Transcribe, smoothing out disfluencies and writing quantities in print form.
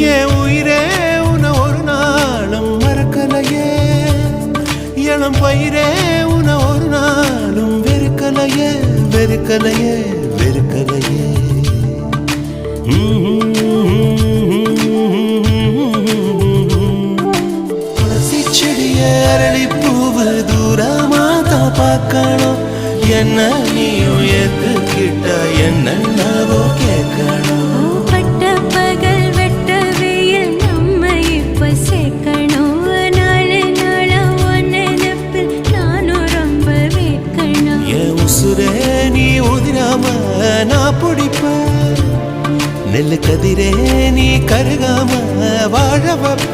என் உயிரே உன ஒரு நாளும் மறக்கலையே இளம் பயிரே உன ஒரு நாளும் வெறுக்கலையே வெறுக்கலையே வெறுக்கலையே துளசி செடிய அரளி பூவு தூரமாதா பார்க்கணும் என்ன நீயும் ஏத்துக்கிட்ட என்னவோ கேட்கணும் பட்ட பகல் வெட்ட வெயில் நம்ம இப்ப சேர்க்கணும் நாலு நாளா ஒன்னப்பில் நானும் ரொம்ப வேக்கணும் என் உசுரே நீ உதிராம நான் பிடிப்ப நெல்லு கதிரே நீ கருகாம வாழ வைப்ப